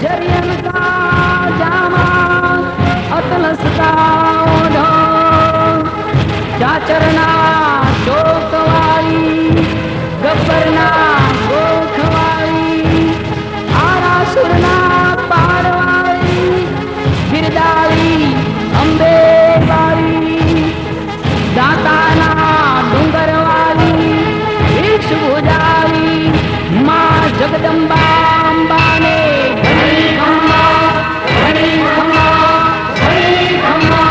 जरियन का जामा अतलस का ओढ़ो चाचरना शोकवारी गब्बरना गोखवारी आरासुरना पारवारी गिरदारी अंबेवारी दाताना डूंगरवाली वृक्ष भुजारी माँ जगदम्बा अम्बा ने घनी खम्मा घनी खम्मा घनी खम्मा।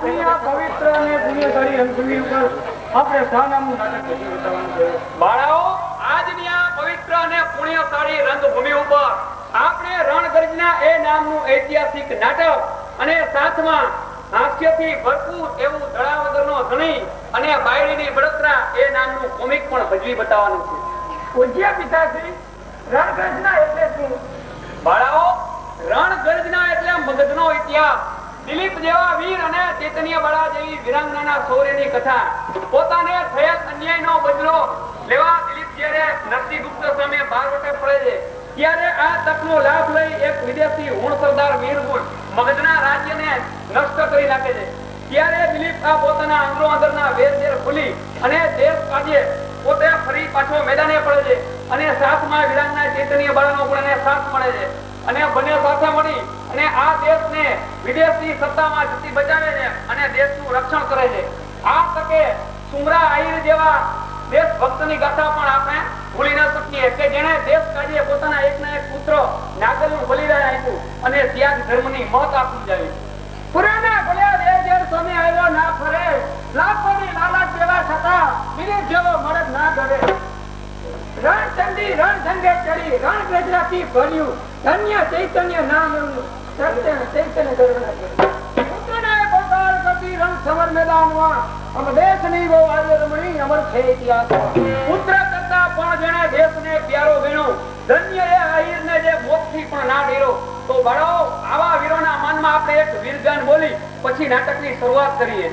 આજની આ પવિત્ર અને પુણ્યશાળી રણભૂમિ ઉપર આપણે શાહનામું નાટક રજૂ કરવાનું છે. બાળાઓ, આજની આ પવિત્ર અને પુણ્યશાળી રંગભૂમિ ઉપર આપણે રણગર્જના એ નામનું ઐતિહાસિક નાટક અને સાથમાં હાસ્યથી ભરપૂર એવું દડા વગરનો ધણી અને બાયડીની બળતરા એ નામનું કોમિક પણ ભજવી બતાવવાનું છે. પૂજ્ય પિતાશ્રી, રણગર્જના એટલે શું? બાળાઓ, રણગર્જના એટલે મગધનો ઇતિહાસ. દિલીપ જેવા વીર અને ચૈતન્ય બાળા જેવી વીરાંગનાના શૌર્યની કથા. પોતાને થયેલ અન્યાયનો બદલો લેવા દિલીપ જ્યારે નરસિંહગુપ્ત સામે બારવટે પડે છે, ત્યારે આ તકનો લાભ લઈ એક વિદેશી હુણ સરદાર વીરગુલ મગધના રાજ્યને નષ્ટ કરી નાખે છે. ત્યારે દિલીપ આ પોતાના અંદરો અંદરના વેરઝેર ખુલી અને દેશ કાજે પોતે ફરી પાછો મેદાને પડે છે અને સાથમાં વીરાંગના ચૈતન્ય બાળાનો પણ એને સાથ મળે છે અને બંને સાથે મળી અને આ દેશને વિદેશી સત્તામાં જતી બચાવે છે અને દેશનું રક્ષણ કરે છે. આ તકે સુમરા આહિર જેવા દેશભક્તની ગાથા પણ આપણે ભૂલી ન શકીએ કે જેણે દેશ કાજે પોતાના એકના એક પુત્ર નાગલનું બલિદાન આપ્યું અને ત્યાગ ધર્મની મત આપી જાય. પુરાના ભલ્યા વેરઝેર સામે આવ્યો ના ફરે, લાખોની લાલચ જેવા છતાં વિદેશ જેવો મળદ ના કરે. રણચંડી રણજંગે ચડી રણગર્જનાથી ભર્યું, ધન્ય ચૈતન્ય નામ એમનું ચૈતન્ય ગર્વના છે. પુત્રને પોકાર કરતી રણ સમર મેદાનમાં અમ દેશની બહુ આજે રમણી અમર છે ઇતિહાસમાં. પુત્ર કરતા પણ જેણે દેશને પ્યારો ગણ્યો, ધન્ય એ આહિરને જે મોતથી પણ ના ડર્યો. તો બાળાઓ, આવા વીરોના માનમાં આપણે એક વીરગાન બોલી પછી નાટકની શરૂઆત કરીએ.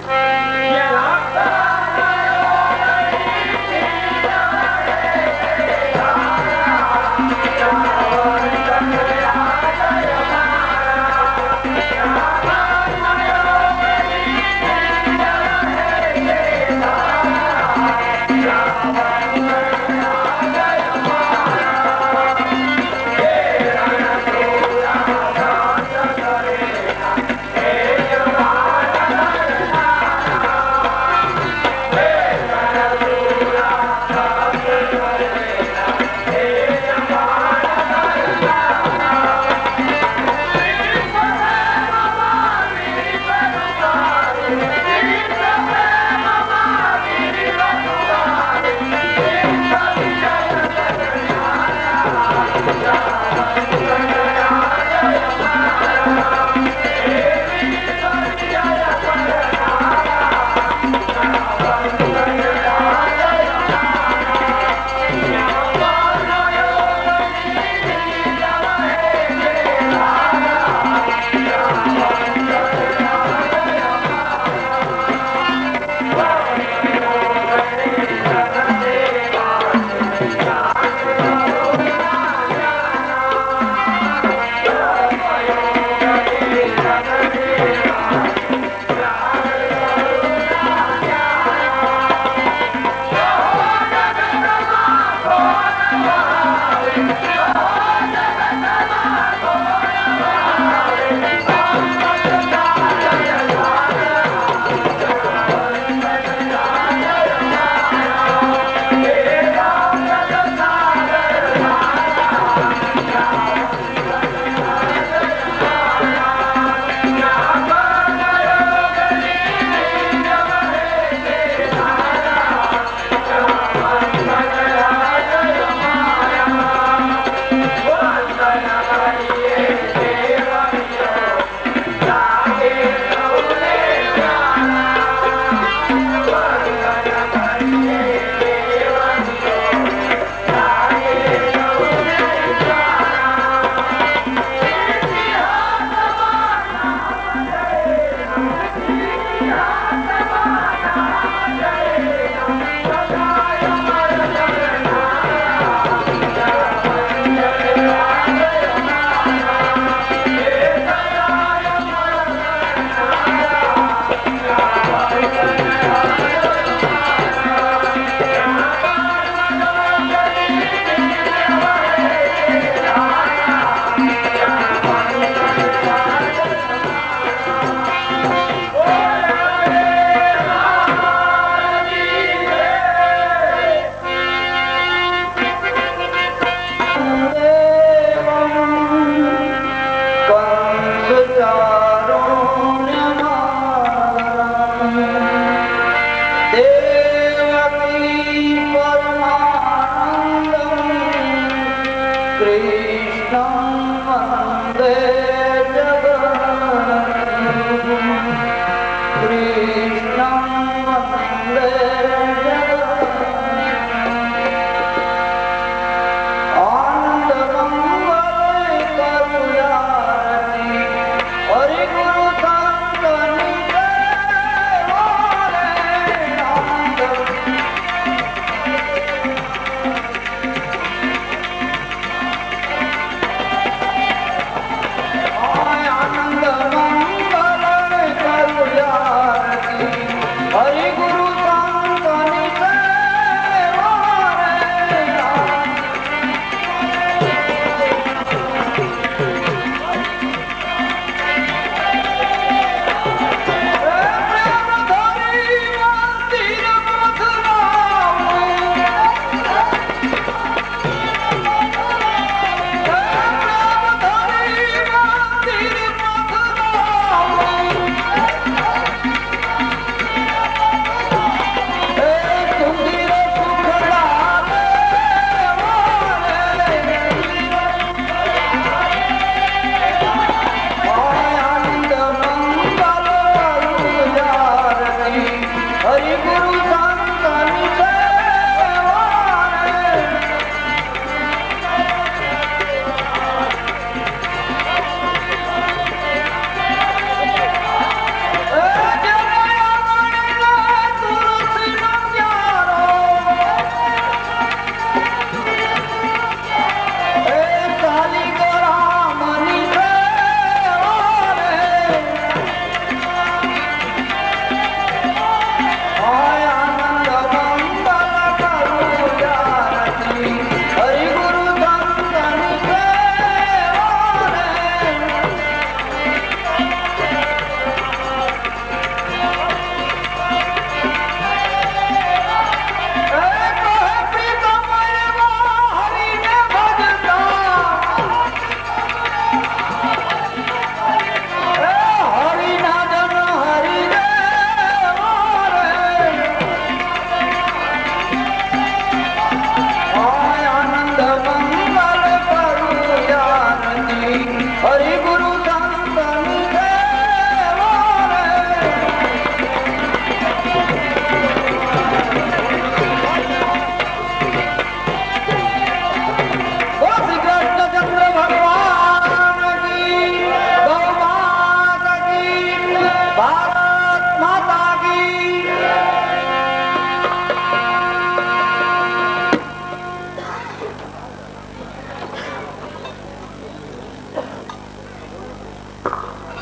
ભારત માતા કી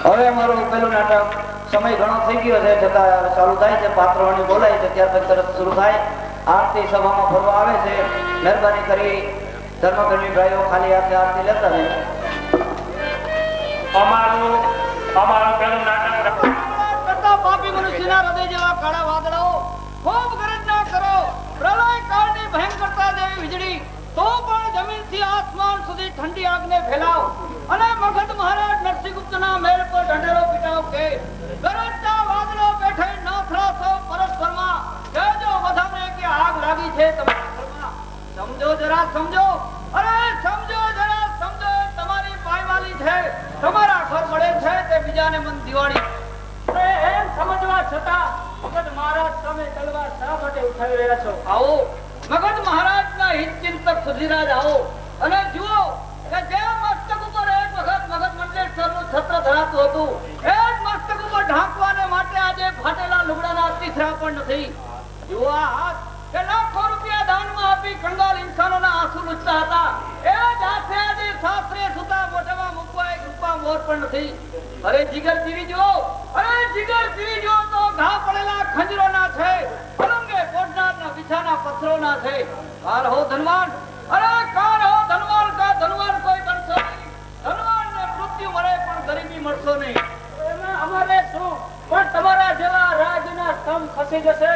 હવે મારું પેલું નાટક સમય ઘણો થઈ ગયો છે છતાં ચાલુ થાય છે પાત્રોની બોલાય છે ત્યાર પછી તરત શરૂ થાય આરતી સભામાં ફરવા આવે છે મહેરબાની કરી ધર્મકર્મી ભાઈઓ ખાલી હાથે આરતી લેતા રહે અમારું પેલું નાટક કરતા પાપી મનુષ્યના હૃદય જેવા કાળા વાદળાઓ ખૂબ ગરજના કરો પ્રલય કાળની ભયંકરતા જેવી વીજળી તો પણ જમીનથી આસમાન સુધી ઠંડી આગને ફેલાવ અને મગધ મહારાજ નરસિંહગુપ્તના મહેલ પર ઢંઢેરો પીટાવ કે ગરજના વાદળો બેઠે ન થરાસો પરસ્પરમાં કહેજો બધાને કે આગ લાગી છે તમારા ઘરમાં સમજો જરા સમજો અરે સમજો જરા સમજો તમારી પાયવાલી છે તમારા ઘર મળે છે તે બીજાને મન દિવાળી એમ સમજવા છતાં મગધ મહારાજ તમે તલવાર શા માટે ઉઠાવી રહ્યા છો આવો મગધ મહારાજના હિત ચિંતક સુધીરાજ આવો અને જુઓ કે જે મસ્તક ઉપર એક વખત મગધ મંડલેશ્વરનું છત્ર ધરાતું હતું એ જ મસ્તક ઉપર ઢાંકવાને માટે આજે ફાટેલા લુગડાના તીસરા પણ નથી જુઓ આ હાથ કે લાખો રૂપિયા દાનમાં આપી કંગાલ ઇન્સાનોના આંસુ લૂછતા હતા એ જ હાથે આજે શાસ્ત્રે સુતા મોઢામાં મૂકવા એક રૂપા મોર પણ નથી અરે જીગર ચીરી જો અરે જીગર ચીરી જો તો ઘા પડેલા ખંજરોના છે પલંગે પોડનારના બિછાના પથ્થરોના છે કાર હો ધનવાન અરે કાર હો ધનવાન કા ધનવાન કોઈ બનશો નહીં ધનવાનને મૃત્યુ મળે પણ ગરીબી મળશો નહીં એમાં અમારે શું પણ તમારા જેવા રાજના સ્તંભ ખસી જશે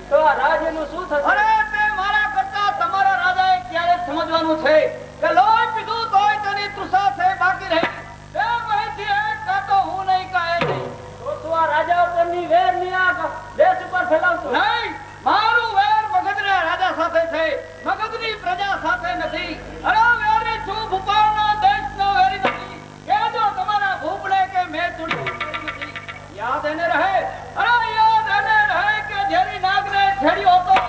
તો આ રાજ્યનું શું થશે અરે તે મારા કરતા તમારા રાજાએ ક્યારે સમજવાનું છે કે લોહી પીધું તોય તેની તૃષા છે બાકી રહી તે માહિતી એક કાતો હું નહીં કહે નહીં તો તું આ રાજા ઉપરની વેર ની આગ દેશ ઉપર ફેલાવતો નહીં મારું વેર મગધના રાજા સાથે છે મગધની પ્રજા સાથે નથી અરે વેરી છું ભૂપાલના દેશનો વેરી નથી કહેજો તમારા ભૂપડે કે મેં ચૂડી નથી યાદ એને રહે અરે યાદ એને રહે કે જેરી નાગને છેડ્યો હતો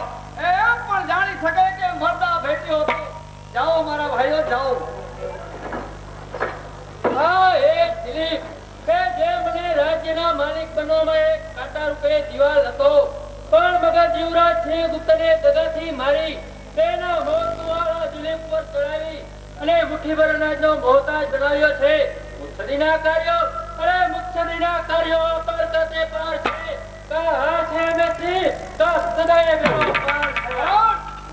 એ એમ પણ જાણી શકે કે મરદા ભેટ્યો હતો જાઓ મારા ભાઈઓ જાઓ હા એ દિલીપ કે જે મને રાજ્યના માલિક બનવામાં એક કાંટા રૂપે દિવાલ હતો પણ મગધ યુવરાજ સિંહ ગુપ્તને દગાથી મારી તેના મોતવાળા દિલીપ પર ચડાવી અને મુઠ્ઠીભર અનાજનો મોહતાજ બનાવ્યો છે મુત્સદીના કાર્યો અરે મુત્સદીના કાર્યો પર કરતે પાર છે કહા છે નથી તો સદાય મેરો પાર છે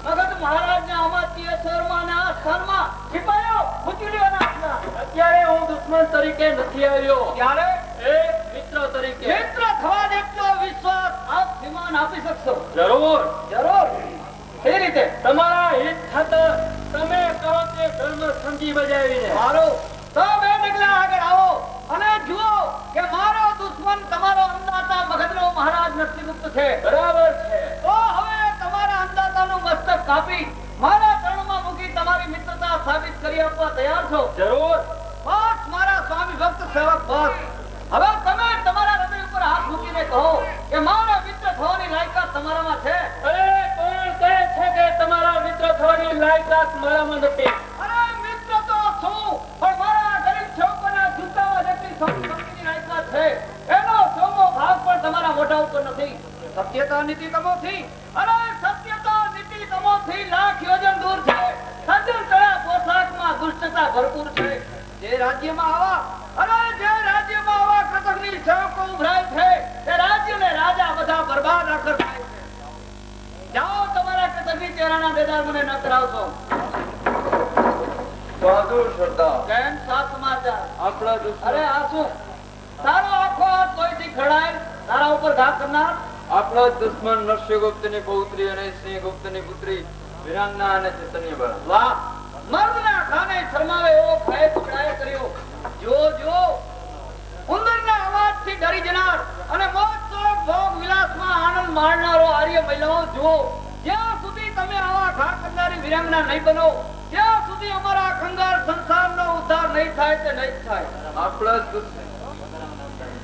મગધ મહારાજના અમાત્ય શર્માના સ્થાનમાં સિપાહીઓ મુચલીઓના હાથમાં અત્યારે હું દુશ્મન તરીકે નથી આવ્યો ત્યારે એક મિત્ર તરીકે મિત્ર થવા જેટલો વિશ્વાસ આપ વિમાન આપી શકશો જરૂર જરૂર એ રીતે તમારા હિત ખાતર તમે કરો તે ધર્મ સમજી બજાવીને મારો તો બે ડગલા આગળ આવો અને જુઓ કે મારો દુશ્મન તમારો અંદાતા મગધનો મહારાજ નરસિંહગુપ્ત છે બરાબર છે તો હવે તમારા અંદાતાનું મસ્તક કાપી મારા ચરણમાં મૂકી તમારી મિત્રતા સાબિત કરી આપવા તૈયાર છો જરૂર બસ મારા સ્વામી ભક્ત સેવક બસ હવે તમે તમારા હૃદય ઉપર હાથ મૂકીને કહો કે મારા મિત્ર થવાની લાયકાત તમારામાં છે અરે કોણ કહે છે કે તમારા મિત્ર થવાની લાયકાત મારામાં નથી અરે મિત્ર તો છું પણ મારા ગરીબ છોકરાના જૂતામાં જેટલી સંપત્તિની લાયકાત છે એનો સોમો ભાગ પણ તમારા મોઢા ઉપર નથી સત્યતા નીતિ તમોથી અરે સત્યતા નીતિ તમોથી લાખ યોજન દૂર છે સજ્જન તળા પોશાકમાં દુષ્ટતા ભરપૂર છે જે રાજ્યમાં આવા કૃતજ્ઞ સેવકો ઉભરાય છે તે રાજ્યને રાજા બધા બરબાદ આખર થાય છે જાઓ તમારા કૃતજ્ઞ ચહેરાના દેદાર મને ન કરાવશો બહાદુર સરદાર કેમ સાત સમાચાર આપણા અરે આ શું તારો આખો હાથ લોહીથી ખડાય તારા ઉપર ઘા કરનાર આપણા દુશ્મન નરસિંહગુપ્તની પૌત્રી અને સિંહગુપ્તની પુત્રી વિરાંગના અને ચૈતન્યબળા વાહ મર્દના ખાને શરમાવે એવો ભય પકડાય કર્યો જો જો ઉંદરના અવાજથી ડરી જનાર અને મોજ શોખ ભોગ વિલાસમાં આનંદ માણનારો આર્ય મહિલાઓ જુઓ જ્યાં સુધી તમે આવા ઘા કરનારી વિરાંગના નહીં બનો ત્યાં સુધી અમારા કંગાળ સંસારનો ઉદ્ધાર નહીં થાય તે નહીં થાય આપણા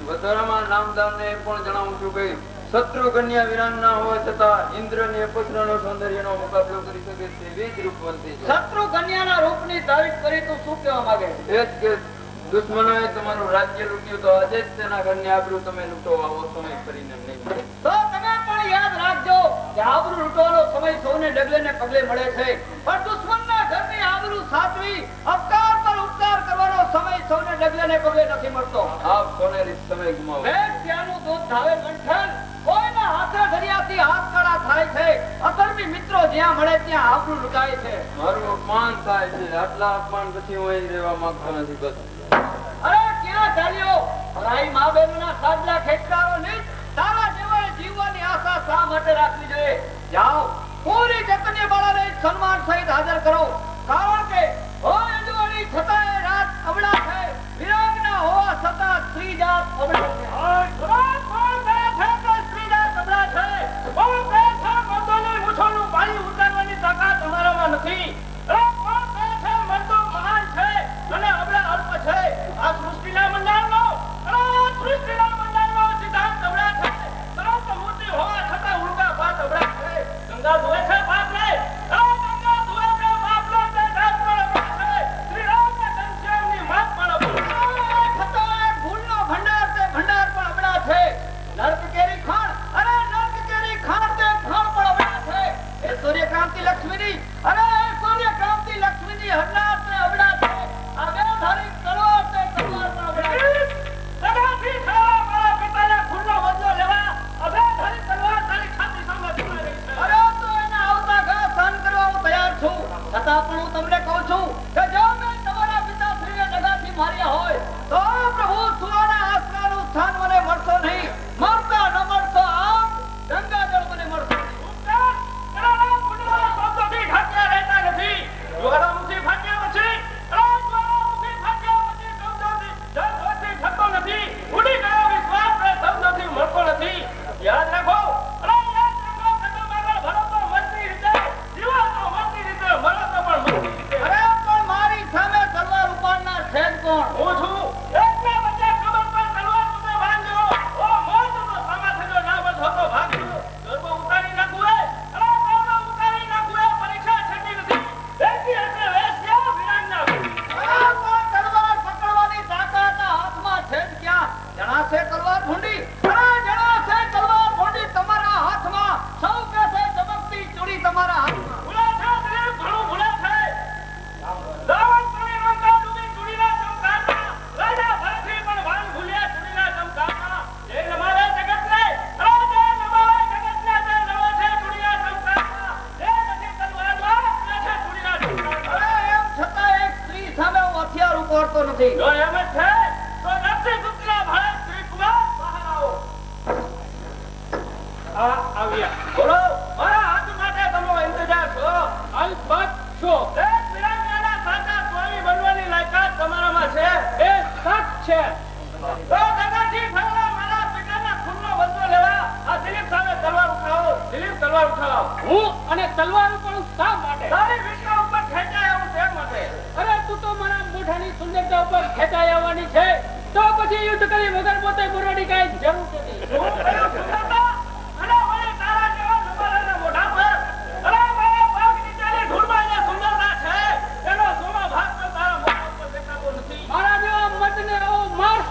વધારામાં નામદારને એ પણ જણાવું છું કે શત્રુ કન્યા વિરાંગના હોવા છતાં ઇન્દ્રની અપસરાનો સૌંદર્યનો મુકાબલો કરી શકે તેવી જ રૂપવંતી છે. શત્રુ કન્યાના રૂપની તારીફ કરી તો શું કહેવા માંગે? એ જ કે દુશ્મનોએ તમારું રાજ્ય લૂંટ્યું તો આજે જ તેના ઘરની આબરૂ તમે લૂંટો આવો સમય કરીને નહીં મળે. તો તમે પણ યાદ રાખજો કે આબરૂ લૂંટવાનો સમય સૌને ડગલે ને પગલે મળે છે, પણ દુશ્મનના ઘરની આબરૂ સાચવી અપકાર પર ઉપકાર કરવાનો સમય સૌને ડગલે ને પગલે નથી મળતો. આપ સોનેરી સમય ગુમાવો. ત્યાંનું દૂધ ધાવે ગંઠન, કોઈના હાથે ધરિયાથી હાથ કડા થાય છે. અધર્મી મિત્રો જ્યાં મળે ત્યાં આબરૂ લૂંટાય છે. મારું અપમાન થાય છે. આટલા અપમાન પછી હું અહીં રહેવા માંગતો નથી. બસ અરે ક્યાં ચાલ્યો? પરાઈ મા બહેનોના સાદલા ખેંચકારો નહીં, તારા જેવાએ જીવવાની આશા શા માટે રાખવી જોઈએ? જાઓ પૂરી જતને બાળાને સન્માન સહિત હાજર કરો, કારણ કે હોય અજવાળી છતાંય રાત અબળા છે, વિરાગના હોવા છતાં સ્ત્રી જાત અબળા છે. કોણ કહે છે કે સ્ત્રી જાત અબળા છે? કોણ કહે છે મર્દોની મૂછોનું પાણી ઉતારવાની તાકાત તમારામાં નથી? કોણ કહે છે મર્દો મહાન છે અને અબળા અલ્પ છે? આ સૃષ્ટિના મંડાણનો સિદ્ધાંત અબળા છે. તરત મોટી હોવા છતાં ઉલટા પાત અબળા છે. ગંગા ધોવે છે પાપ લે, ગંગા ધોવે છે પાપ લે, તે જાત પણ અબળા છે. શ્રી રામના ઘનશ્યામની માત પણ અબળા છે. છતાં ભૂલનો ભંડાર તે ભંડાર પણ અબળા છે. નર્ક કેરી ખાણ, અરે નર્ક કેરી ખાણ તે ખાણ પણ અબળા છે. એ સૂર્યકાંતિ લક્ષ્મીની, અરે સૂર્યકાંતિ લક્ષ્મીની હરનાર તે અબળા છે. આ બે ધારી તલવાર તે તલવાર પણ અબળા છે. સદાથી થયા મારા પિતાના ખૂનનો બદલો લેવા અબે ધારી તલવાર તારી છાતી સામે ઝૂલી રહી છે. અરે તો એના આવતા ઘા સહન કરવા હું તૈયાર છું, છતાં પણ હું તમને કહું છું કે જો મેં તમારા પિતાશ્રીને દગાથી માર્યા હોય તો પ્રભુ સુવાના આસરાનું સ્થાન મને મળશો નહીં. મરતા ન મળશો આમ ગંગાજળ મને મળશો નહીં. શબ્દોથી ઢાંક્યા રહેતા નથી. જ્વાળામુખી ફાટ્યા પછી જ્વાળામુખી ફાટ્યા પછી શબ્દોથી જળથી થતો નથી. ઉડી ગયો વિશ્વાસ એ શબ્દોથી મળતો નથી. યાદ રાખો, યાદ રાખો, કદમ આગળ ભરો તો મળતી રીતે, જીવો તો મળતી રીતે, મરો તો પણ મળતી રીતે. અરે પણ મારી સામે તલવાર ઉપાડનાર છે જ કોણ? હું છું. એટલે વચ્ચે કમર પર તલવાર તમે બાંધો. ઓ મોત તો સામા થજો, ના બસ હતો ભાગજો. ગરબો ઉતારી નાખું એ, ગરબો ઉતારી નાખું એ પરીક્ષા છેટી નથી. બેસી હશે વેશ્યા વિરાંગના. પણ તલવાર પકડવાની તાકાત હાથમાં છે જ ક્યાં? જણાશે તલવાર ભૂંડી, જણાશે તલવાર ભૂંડી તમારા હાથમાં. સૌ કહેશે ચમકતી ચૂડી તમારા હાથમાં. ભૂલા છે દિલીપ, ઘણું ભૂલા છે. રાવણ તણી લંકા ડૂબી ચૂડીના ચમકારમાં, રાજા ભરતથી પણ વાન ભૂલ્યા ચૂડીના ચમકારમાં. જે નમાવે જગતને, જે નમાવે જગતને, તે નવે છે ચૂડીના ચમકારમાં. જે નથી તલવારમાં, તે છે ચૂડીના ચમકારમાં. અરે એમ છતાં એક સ્ત્રી સામે હું હથિયાર ઉપાડતો નથી. જો એમ જ છે તો નરસિંહ ગુપ્તના ભાડે સ્ત્રી કુમાર બહાર આવો. આવ્યા. બોલો, મારા હાથ માટે તમે ઇંતજાર છો? અલબત્ત છો. એક વિરાંગનાના સાચા સ્વામી બનવાની લાયકાત તમારામાં છે. એ સચ છે. તો દગાથી થયેલા મારા પિતાના ખૂનનો બદલો લેવા આ દિલીપ સામે તલવાર ઉઠાવો. દિલીપ તલવાર ઉઠાવો. હું અને તલવાર ઉપર શા માટે? તારી વિશ્વા ઉપર ખેંચાય આવું તે માટે. અરે તું તો મારા મોઢાની સુંદરતા ઉપર ખેંચાઈ આવવાની છે, તો પછી યુદ્ધ કરી વગર પોતે બુરાડી કાંઈ જરૂર નથી. હું કયો સુંદરતા? અને વળી તારા જેવા નમાલાના મોઢા પર, અરે મારા પગ નીચેની ધૂળમાં જે સુંદરતા છે એનો સોમા ભાગ તો તારા મોઢા ઉપર દેખાતો નથી. મારા જેવા મતને આવો માર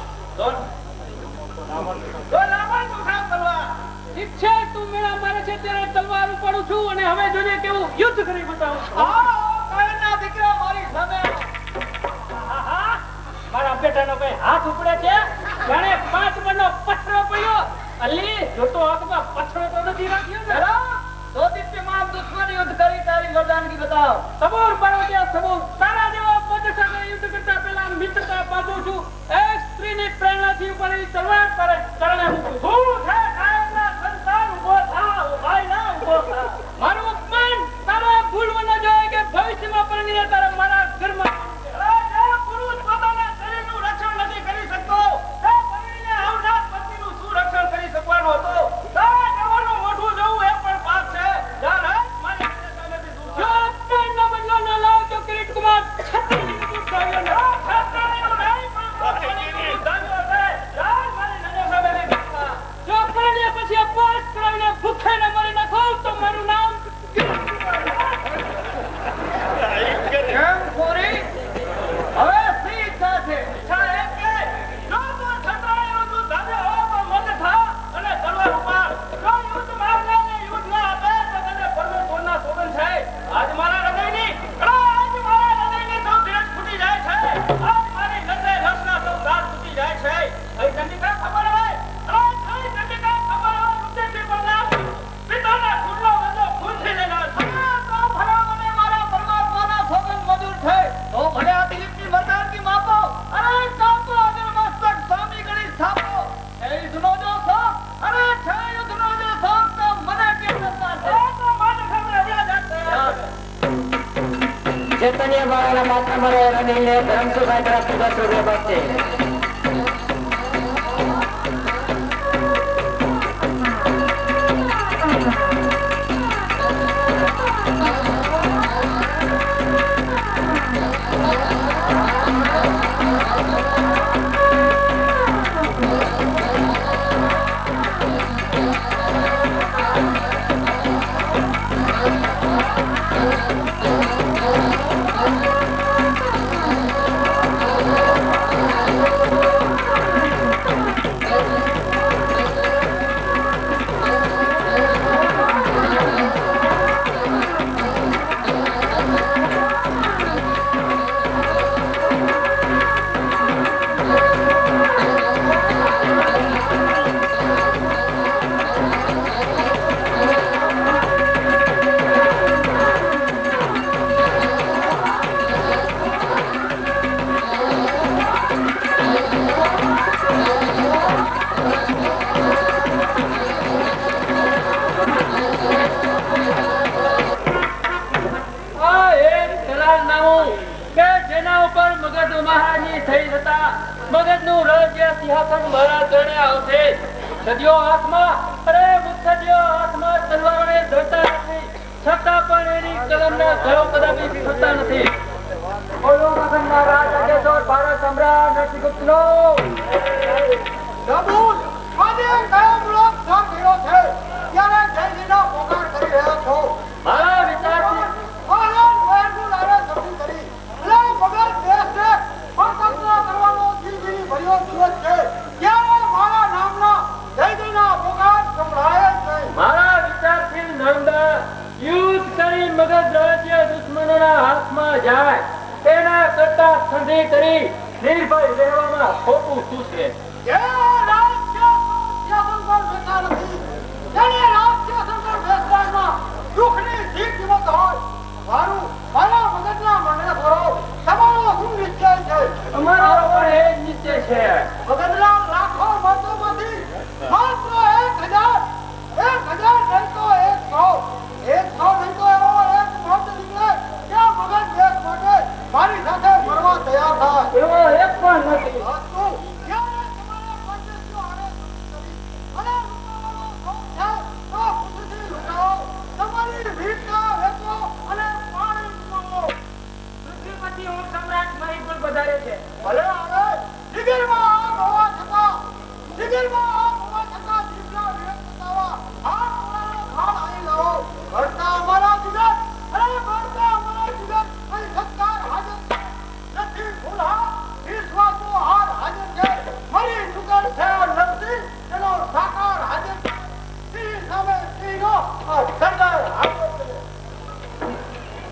તો લાંબા ઉઠાવ કરવા. ઠીક છે, તું મેળા મારે છે ત્યારે તલવાર ઉપાડું છું અને હવે જોજે કેવું યુદ્ધ કરી બતાવું. કાળના દીકરા મારી સામે. મારા બેટાનો કઈ હાથ ઉપડે છે? જાણે 5 મણનો પથરો પડ્યો. અલી જોતો આંખમાં પથરો તો નથી રાખ્યો ને? તો દિવ્યમાન દુશ્મન યુદ્ધ કરી તારી મર્દાનગી બતાવ. સબૂર પર્વતિયા સબૂર. તારા જેવા પદ સાથે યુદ્ધ કરતા પહેલા મિત્રતા બાંધું છું. એક સ્ત્રીની પ્રેરણાથી ઉપરની તલવાર કરે ચરણે મૂકું. હું છે કાયમના સંતાન, ઉભો થા, ઉભાઈ ના ઉભો થા. મારું અપમાન તારો ભૂલવું ન જોઈએ કે ભવિષ્યમાં પરણીને તારે મારા ઘરમાં પુરુષ પોતાના શરીરનું રક્ષણ નથી કરી શકતો, તે પરણીને આવનાર પતિનું શું રક્ષણ કરી શકવાનો હતો? તારા જવાનું મોઢું જવું એ પણ પાપ છે. જાણ મારી સામેથી દૂર જો અપમાનનો બદલો ન લાવ તો કિરીટ કુમાર છત્રીનું દૂધ ખાવ્યો ને. છત્રીનું નહીં પણ છત્રીનું દૂધ ધાન્યો છે. જાણ મારી નજર સામે મારાના પાત્ર મારે રણીને ધર્મસુખાય તરફથી 10 રૂપિયા બચશે. મગજનું રાજ્ય સિંહાસન મારા ચરણે આવશે. સદીઓ હાથમાં અરે મુત્સદીઓ હાથમાં તલવારોને ધરતા નથી, છતાં પણ એની કલમના ઘરો કદાપી ફૂટતા નથી. બોલો મગનના રાજ અજેશ્વર ભારત સમ્રાટ નરસિંહગુપ્તનો. પ્રભુ, આજે કયો મુલક સર થયો છે ત્યારે જયજીનો પોકાર કરી રહ્યા છો? મારા વિચારથી આનંદ વહેતું લારે સભી કરી લે મગજ દેશને સ્વતંત્ર કરવાનો દિલગીરી ભર્યો દિવસ છે ત્યારે મારા નામના જયજીના પોકાર સંભળાય છે. મારા વિચારથી નર્મદા યુદ્ધ કરી મગધ રાજ્ય દુશ્મનોના હાથમાં જાય તેના કરતા સંધિ કરી નિર્ભય રહેવામાં ખોટું શું છે? જે રાજ્ય સિંહાસન પર બેઠા નથી તેને રાજ્ય સંકટ બેસવામાં દુઃખની શી કિંમત હોય? મારા મગજના મને કરો તમારો શું નિશ્ચય છે? અમારો પણ એ જ નિશ્ચય છે. મગજના લાખો મતોમાંથી માત્ર 1000 નહીં તો 100 નહીં તો એવો એક મત નીકળે કે મગજ દેશ માટે મારી સાથે મરવા તૈયાર થાય. એવો એક પણ નથી. હતું જ્યારે તમારા પરદેશીઓ આને કરી અને લૂંટાવાનો શોખ છે તો ખુશીથી લૂંટાવો. તમારી વીરતા વેચો અને પાણી ગુમાવો. પૃથ્વીપતિ હું સમ્રાટ મારી પર વધારે છે. ભલે આવે દિગરમાં આગ હોવા છતાં જીવના વિરોધ બતાવવા હાથ ઉડાડો, ખાડ આવી લાવો. ભરતા અમારા જીગર અને ભરતા અમારા જીગર અહીં સત્કાર હાજર છે. નથી ભૂલા વિશ્વાસો હાર હાજર છે. મરી ચૂકેલ છે નરસિંહ એનો સાકાર હાજર છે. સિંહ સામે સિંહનો આ સરદાર હાજર છે.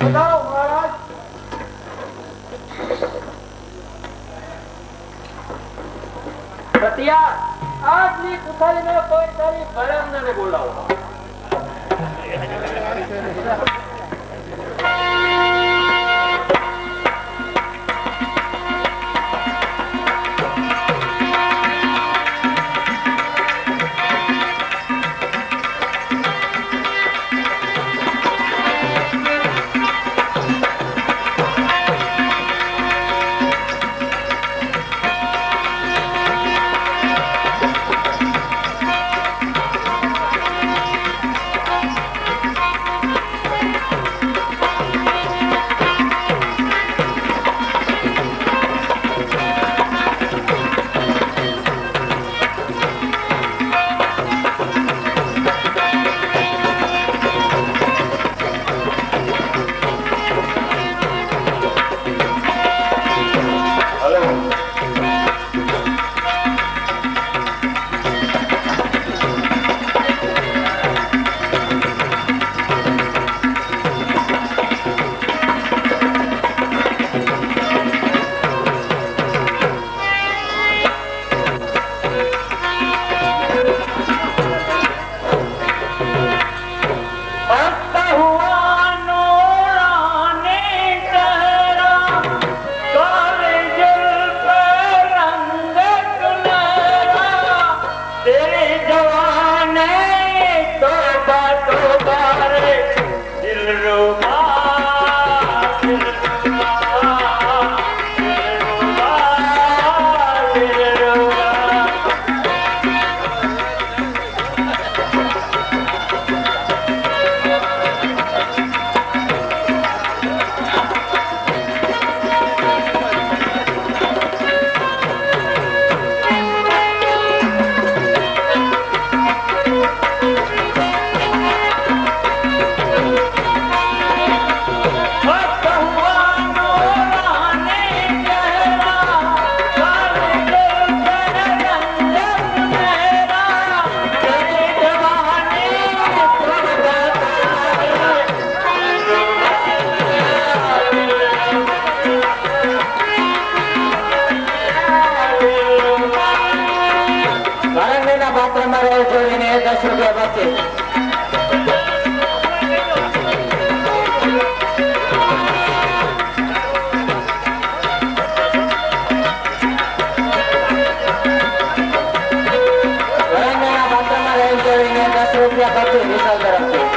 બતાવો મહારાજ. સતિયા, આજની કુથારીમાં કોઈ તારી ભરામનાને બોલાવો. પાત્રમાં રહેલ જોડીને 10 રૂપિયા બચે. વરાંગણીના પાત્રમાં રહેલ જોડીને 10 રૂપિયા બચે વિશાલ તરફથી.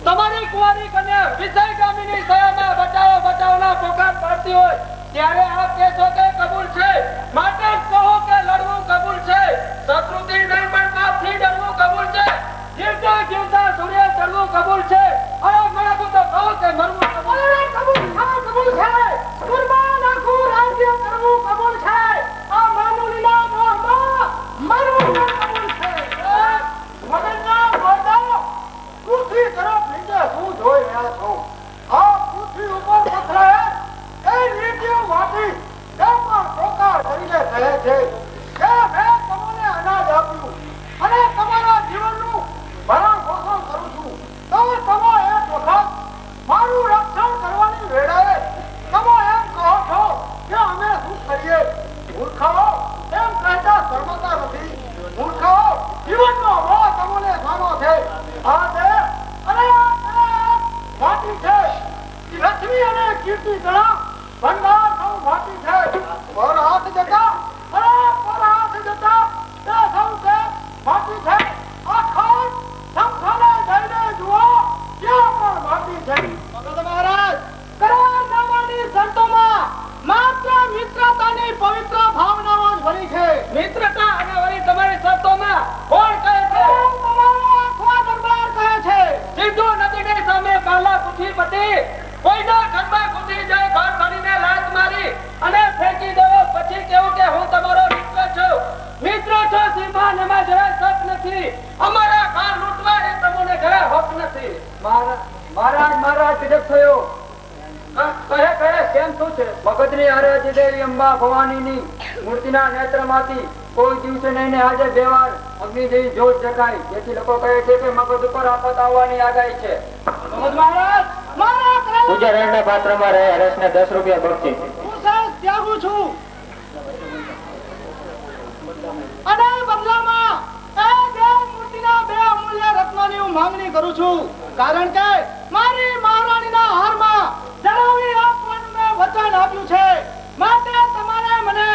તમારી કુંવારી કન્યા વિજય ગામીની સયામાં બચાવો બચાવના પોકાર પાડતી હોય ત્યારે આપ કહેશો કે કબૂલ છે, માટે કહો કે લડવું કબૂલ છે, શત્રુથી નહીં પણ પાપથી ડરવું કબૂલ છે. મહારાજ મહારાજ વિજય થયો. કહે કેમ શું છે? મગજની આરાધ્ય દેવી અંબા ભવાનીની મૂર્તિના નેત્રમાંથી કોઈ દિવસે નહીં ને આજે બે વાર અગ્નિ જેવી જ્યોત જગાઈ, જેથી લોકો કહે છે કે મગજ ઉપર આફત આવવાની આગાહી છે. મહારાજ પૂજા રેણના પાત્રમાં રહે હરેશને 10 રૂપિયા બક્ષી. હું સાહેબ ત્યાગું છું અને બદલામાં એ દેવ મૂર્તિના 2 અમૂલ્ય રત્નોની હું માંગણી કરું છું, કારણ કે મારી મહારાણીના હારમાં જણાવી આપવાનું મેં વચન આપ્યું છે. માટે તમારે મને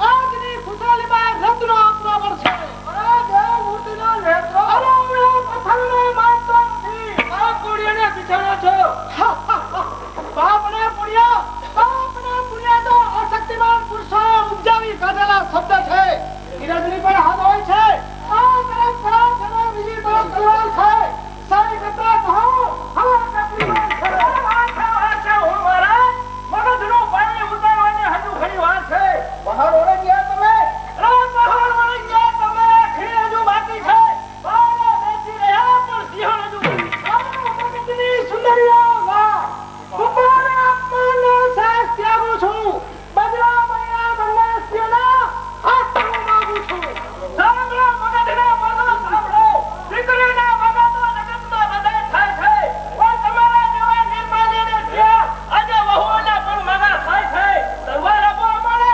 આજની ખુશાલીમાં રત્નો આપવા પડશે. અરે દેવ મૂર્તિના નેત્રો, અરે હું પથ્થરને માનતો નથી. આ કોડિયાને બિચારો છો. બાપને પુણ્ય તો અશક્તિમાન પુરુષોએ ઉપજાવી કાઢેલા શબ્દ છે. ધીરજની પણ હદ હોય છે. આ તરફ ફરાર છે ને બીજી તરફ તલવાર છે. સારી કરતા કહો, હવા કેટલી વાત છે. વાત છે હું મારા મગજનું પાણી ઉતારવાની હજુ ઘણી વાત છે. બહાર ઓળે ગયા તમે, બહાર ઓળે ગયા તમે. ખીણ હજુ બાકી છે. બહાર બેસી રહ્યા પણ સિંહણ હજુ મગજની સુંદરીઓ વાહ. ભગવાને આપવાનો સાથ ત્યાગું છું. બદલા મૈયા બંને સ્ત્રીઓના હાથ માંગુ છું. સાંભળો મગજના મગજ સાંભળો. દીકરીના મગજ તો જગતમાં બધા થાય છે. પણ તમારા જેવા નિર્માલીને ત્યાં આજે વહુઓના પણ મગજ થાય છે. તલવાર આપો અમારે,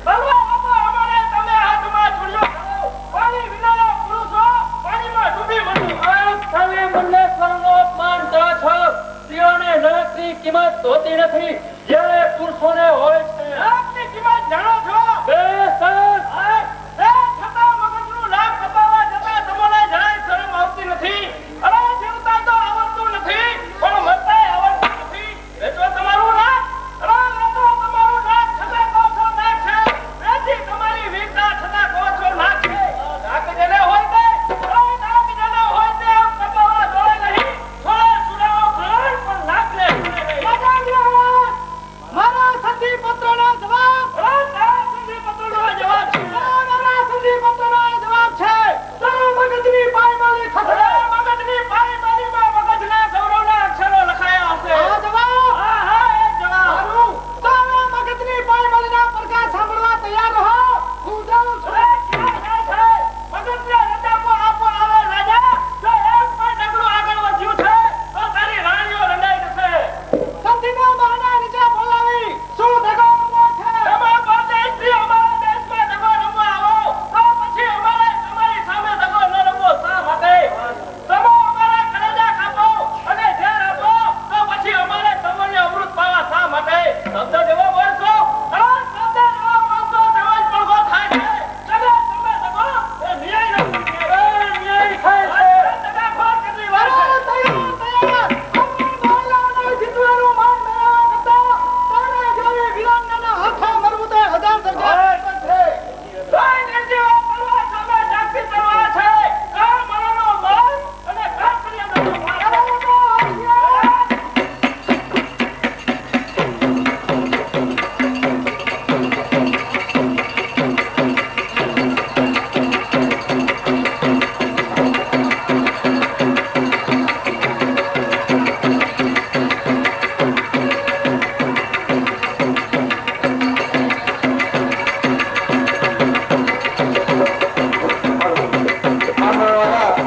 તલવાર આપો અમારે. તમે હાથમાં ચૂડ્યો કરો. પાણી વિનાના પુરુષો પાણીમાં ડૂબી મરવું. તમે મંડલેશ્વરનો અપમાન કરો છો. સ્ત્રીઓને નરકની કિંમત હોતી નથી, જ્યારે પુરુષોને હોય છે. નરકની કિંમત જાણો છો? છતાં મગજનું લાભ કપાવવા જતા તમને જરાય શરમ આવતી નથી. અરે જીવતા તો આવડતું નથી, પણ મરતા આવડતું નથી. વેચો તમારું નાક, વેચો તમારું નાક. છતાં કહો છો નાક છે. વેચી તમારી વીરતા છતાં કહો છો નાક છે. નાક જેને હોય તે, નાક જેને હોય તે આમ કપાવવા દોડે નહીં. થોડા સુરાઓ ગ્રહણ પણ નાક લે મારા સંધિ પત્રનો જવાબ, મારા સંધિ પત્રનો જવાબ છે. મારા સંધિ પત્રનો જવાબ છે. તો મગજની પાયમાલી થશે. મગજની પાયમાલીમાં મગજના ગૌરવના અક્ષરો લખાયા હશે. આ જવાબ, હા એ જવાબ. સારું, તો મગજની પાયમાલીના પડઘા સાંભળવા તૈયાર રહો. હું જાઉં છું. મગજને રજાપો આપો આવે રાજા. જો એક પણ ડગલું આગળ વધ્યું છે તો તારી રાણીઓ રંડાઈ જશે. સંધિનો બહાના નીચે બોલાવી શું દગો રમવો છે? તમે પરદેશથી અમારા દેશમાં દગો રમવા આવો તો પછી અમારે તમારી સામે દગો ન રમવો શા માટે? તમે અમારા કલેજા કાપો અને ઝેર આપો તો પછી અમારે તમને અમૃત પાવા શા માટે? શબ્દ જેવો બોલશો, શબ્દ જેવો બોલશો તેવો જ પડઘો થાય છે. તમે દગો એ ન્યાય નથી. ન્યાય થાય છે. દગાખોર કેટલી વાર છે? તૈયાર જીતવાનું માન મેળવવા કરતા તારા જેવી વીરાંગનાના હાથે મરવું તે હજાર દરજ્જા છે. કોઈ નિર્જીવ તલવાર સામે જાગતી તલવાર છે. કા મરણનો માન અને કા કરિયાનો માન.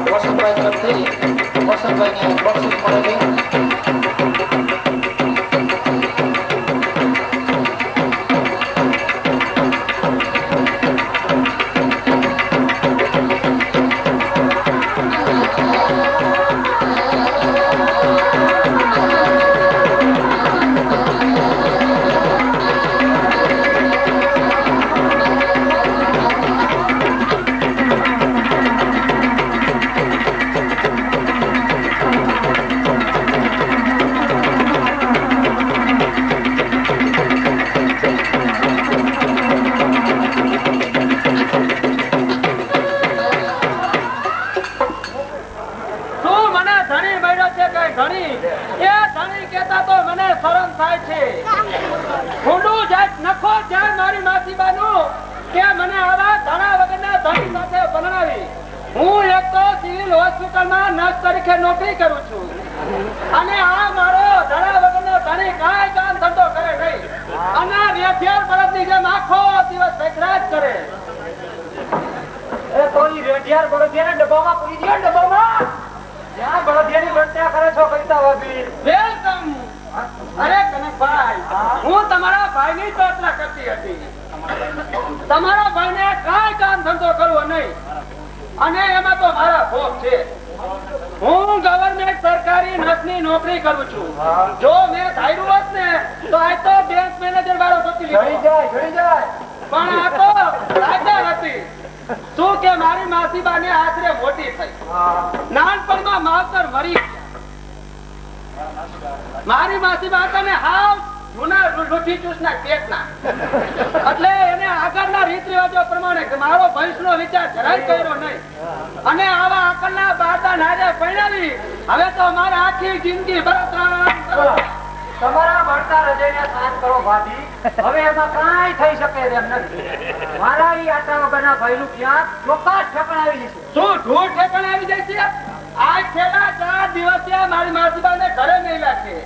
વસંતભાઈ તરફથી વસંતભાઈને બક્ષીસ મળેલી. હું એક તો સિવિલ હોસ્પિટલ હોસ્પિટલમાં નર્સ તરીકે નોકરી કરું છું અને આ મારો ધડા વગરનો ધણી કાંઈ કામ ધંધો કરે નહીં અને રેઠિયાર બળદની જેમ આખો દિવસ બેકરાજ કરે. એ તો ઈ રેઢિયાર બળદિયાના ડબ્બામાં પૂરી ગયો ને, ડબ્બામાં જ્યાં બળદિયાની બળત્યા કરે છો કવિતા ભાભી. વેલકમ. અરે કનકભાઈ, હું તમારા ભાઈની ચર્ચા કરતી હતી. તમારા ભાઈને કાંઈ કામ ધંધો કરવો નહીં અને એમાં તો મારા ભોગ છે. હું ગવર્નમેન્ટ સરકારી નર્સની નોકરી કરું છું. જો મેં ધાર્યું હોત ને તો આ તો બેંક મેનેજર વાળો ગોતી લીધો. ઘડી જાય. પણ આ તો લાચાર હતી. શું કે મારી માસીબાને આશરે મોટી થઈ, નાનપણમાં માવતર મરી ગયા. મારી માસીબા હતા ને હાવ જૂના રૂઠી ચૂસના પેટના. એટલે એને આગળના રીત રિવાજો પ્રમાણે કે મારો ભવિષ્યનો વિચાર જરાય કર્યો નહીં અને આવા આગળના બાટા નારે પરણાવી હવે તો મારા આખી જિંદગી બળતરા. તમારા બળતા હૃદયને શાંત કરો ભાભી. હવે એમાં કાંઈ થઈ શકે એમ નથી. મારા ઈ આટા વગરના ભાઈનું ક્યાં ચોક્કસ ઠેકાણ આવી જશે. શું ઢૂંઢ ઠેકાણે આવી જાય છે? આ છેલ્લા 4 દિવસથી મારી માસીબાને ઘરે નહીં લાગે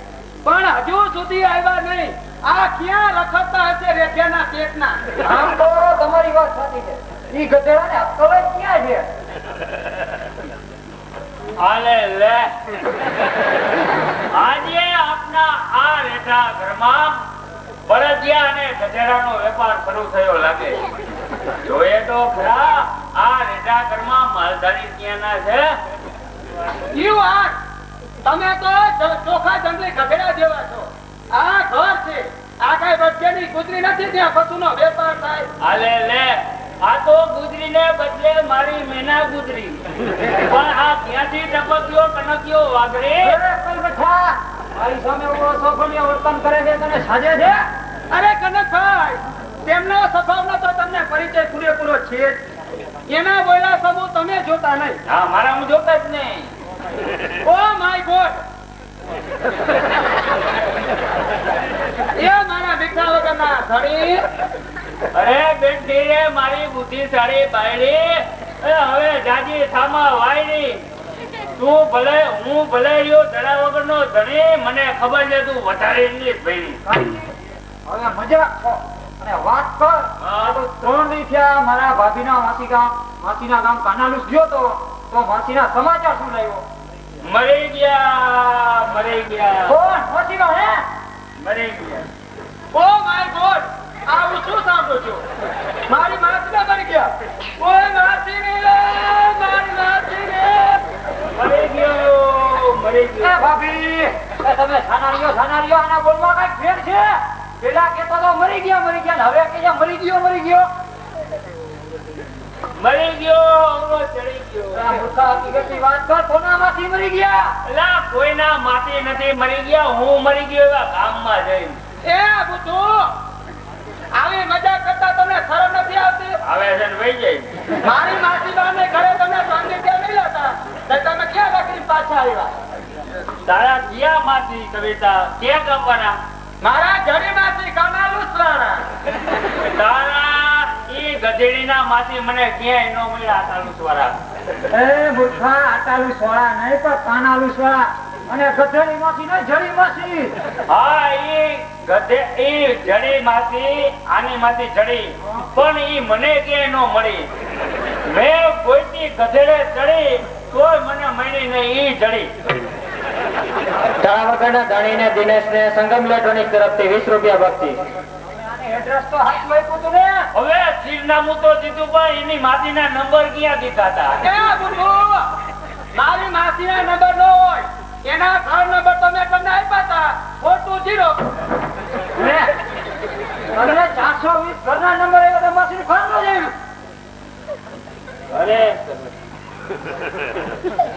પણ હજુ સુધી આવ્યા નહીં. આ ક્યાં રખડતા હશે રેઠિયાના પેટના? આમ તો તમારી વાત સાચી છે. ઈ ગધેડાને અક્કલ જ ક્યાં છે? આલે લે આજે આપના આ રેઠા ઘરમાં બળદિયા અને ગધેડાનો વેપાર શરૂ થયો લાગે. જોઈએ તો ખરા આ રેઠા ઘરમાં માલધારી ક્યાંના છે? You are. તમે તો ચોખા જંગલી ગધેડા જેવા છો. આ ઘર છે, આ કઈ વચ્ચેની ગુજરી નથી ત્યાં પશુનો વેપાર થાય. આલે લે આ તો ગુજરીને બદલે મારી મેના ગુજરી. પણ આ ક્યાંથી ટપક્યો ટનક્યો વાગરે? અરે કલબઠા, મારી સામે ઉભો સોફળિયો વર્તન કરે છે તને સાજે છે? અરે કનકભાઈ, તેમનો સ્વભાવનો તો તમને પરિચય પૂરેપૂરો છે જ. એના બોલ્યા સમૂહ તમે જોતા નહીં. હા મારા હું જોતા જ નહીં. ઓ માય ગોડ, એ મારા ભીખા વગરના ધણી. અરે બેટી રે મારી બુદ્ધિશાળી બાયડી, હવે જાજી થામા વાયડી. તું ભલે હું ભલે રહ્યો ધડા વગરનો ધણી, મને ખબર છે તું વધારે ઇંગ્લિશ ભણી. હવે મજાક છો અને વાત કર. આ તો 3 દી થયા મારા ભાભીના માસીના ગામ કાનાલુસ ગયો તો માસીના સમાચાર શું લાવ્યો? મરી ગયા મરી ગયા કોણ? માસીનો હે? મરી ગયા. ઓ માય ગોડ, આ હું શું સાંભળું છું? મારી માસીને મરી ગયા. ઓય માસીને, મારી માસીને. મરી ગયો મરી એ ગયો. ભાભી, એ તમે સાનારીઓ આના બોલમાં કઈ ફેર છે? પેલા કેતો તો મરી ગયા ને હવે કે મરી ગયો. મરી ગયો અવળો ચડી ગયો. આ મૂર્ખા હકીકતની વાત કર. કોનામાંથી મરી ગયા? એલા કોઈના માથી નથી મરી ગયા, હું મરી ગયો એવા ગામમાં જઈને. એ બુધુ, આવી મજા કરતા તમને શરમ નથી આવતી? આવે છે ને વહી જાય. મારી માસીબાને ઘરે તમને સાંગીત્ય નહીં હતા તો તમે ક્યાં લખી પાછા આવ્યા? તારા ક્યાં માથી કવિતા ક્યાં ગામવાના? મારા જડી માસી કાનાલુસ વાળા. તારા ઈ ગધેડીના માથી મને ક્યાંય નો મળ્યા તાલુસ વાળા. એ મૂર્ખા, આટાલુસ વાળા નહીં પણ કાનાલુસ વાળા. અને ગધેડી માસી નહીં, જડી માસી. હા ઈ જડી માસી, આની માસી જડી, પણ ઈ મને ક્યાંય નો મળી. મેં કોઈની ગધેડે ચડી તોય મને મળી નહીં, ઈ જડી. ધડા વગરના ધણીને દિનેશને સંગમ ઇલેક્ટ્રોનિક તરફથી 20 રૂપિયા ભક્તિ. એડ્રેસ તો હાથ લખ્યું તું ને? હવે ચીરનામું તો દીધું પણ એની માસીના નંબર ક્યાં દીધા હતા? એ બુધુ, મારી માસીના નંબર નો હોય, એના ઘર નંબર તો મેં તમને આપ્યા હતા 420. લે, તમને 420 ઘરના નંબર આવ્યો તો માસીનું ઘર નો જોયું. અરે